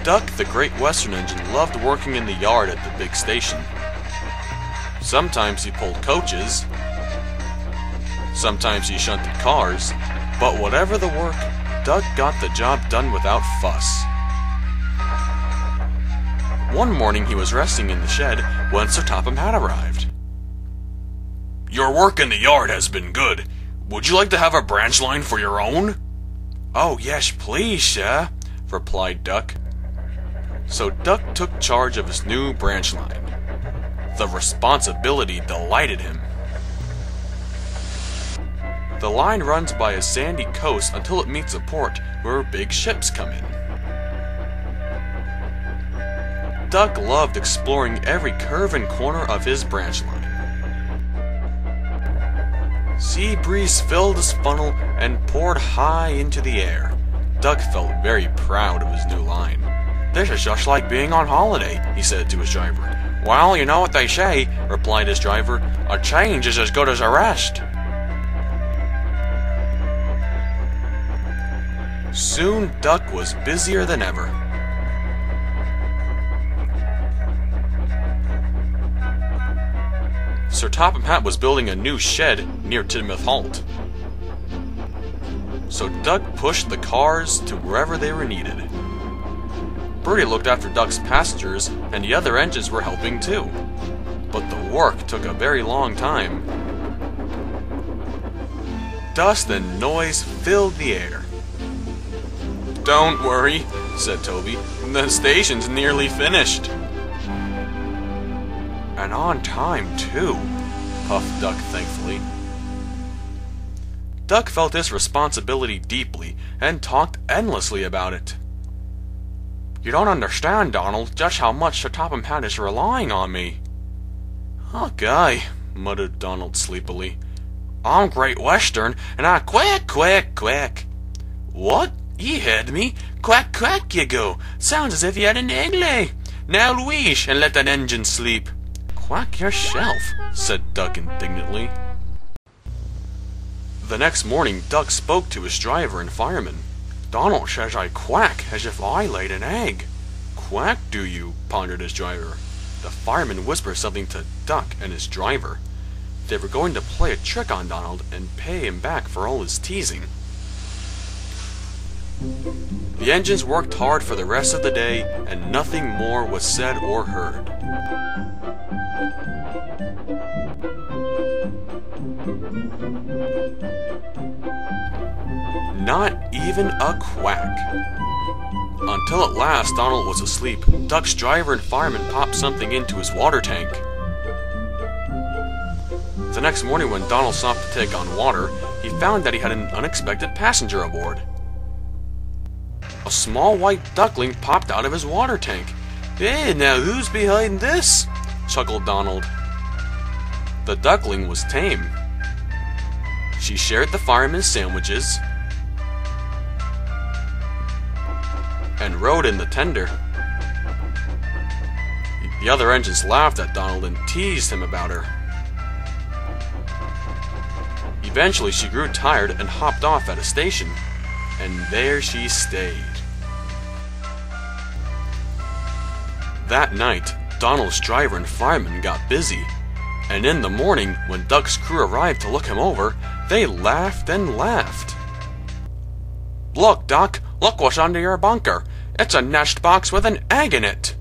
Duck, the Great Western Engine, loved working in the yard at the big station. Sometimes he pulled coaches, sometimes he shunted cars, but whatever the work, Duck got the job done without fuss. One morning he was resting in the shed when Sir Topham Hatt arrived. "Your work in the yard has been good. Would you like to have a branch line for your own?" "Oh yes, please, sir," replied Duck. So Duck took charge of his new branch line. The responsibility delighted him. The line runs by a sandy coast until it meets a port where big ships come in. Duck loved exploring every curve and corner of his branch line. Sea breeze filled his funnel and poured high into the air. Duck felt very proud of his new line. "This is just like being on holiday," he said to his driver. "Well, you know what they say," replied his driver, "a change is as good as a rest." Soon Duck was busier than ever. Sir Topham Hatt was building a new shed near Tidmouth Halt. So Duck pushed the cars to wherever they were needed. Bertie looked after Duck's passengers, and the other engines were helping too. But the work took a very long time. Dust and noise filled the air. "Don't worry," said Toby, "the station's nearly finished." "And on time, too," puffed Duck thankfully. Duck felt his responsibility deeply and talked endlessly about it. "You don't understand, Donald, just how much Sir Topham Hatt is relying on me." "Oh, guy," muttered Donald sleepily. "I'm Great Western, and I quack, quack, quack." "What? Ye heard me? Quack, quack, you go. Sounds as if you had an egg lay. Now, Louise, and let that engine sleep." "Quack yourself," said Duck indignantly. The next morning, Duck spoke to his driver and fireman. "Donald says I quack as if I laid an egg." "Quack, do you?" pondered his driver. The fireman whispered something to Duck and his driver. They were going to play a trick on Donald and pay him back for all his teasing. The engines worked hard for the rest of the day, and nothing more was said or heard. Not even a quack. Until at last Donald was asleep, Duck's driver and fireman popped something into his water tank. The next morning when Donald stopped to take on water, he found that he had an unexpected passenger aboard. A small white duckling popped out of his water tank. "Hey, now who's behind this?" chuckled Donald. The duckling was tame. She shared the fireman's sandwiches and rode in the tender. The other engines laughed at Donald and teased him about her. Eventually she grew tired and hopped off at a station, and there she stayed. That night, Donald's driver and fireman got busy, and in the morning, when Duck's crew arrived to look him over, they laughed and laughed. "Look, Duck! Look what's under your bunker! It's a nest box with an egg in it!"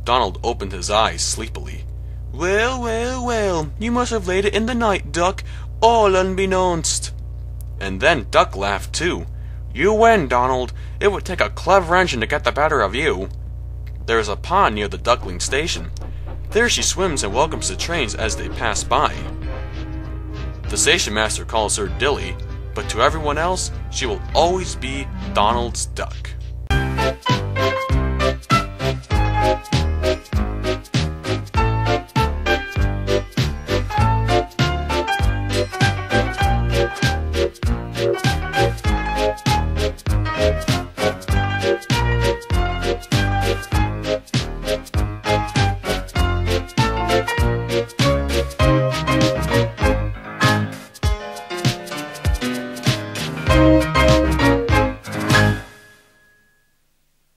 Donald opened his eyes sleepily. "Well, well, well, you must have laid it in the night, Duck, all unbeknownst." And then Duck laughed too. "You win, Donald. It would take a clever engine to get the better of you." There is a pond near the duckling station. There she swims and welcomes the trains as they pass by. The station master calls her Dilly, but to everyone else, she will always be Donald's duck.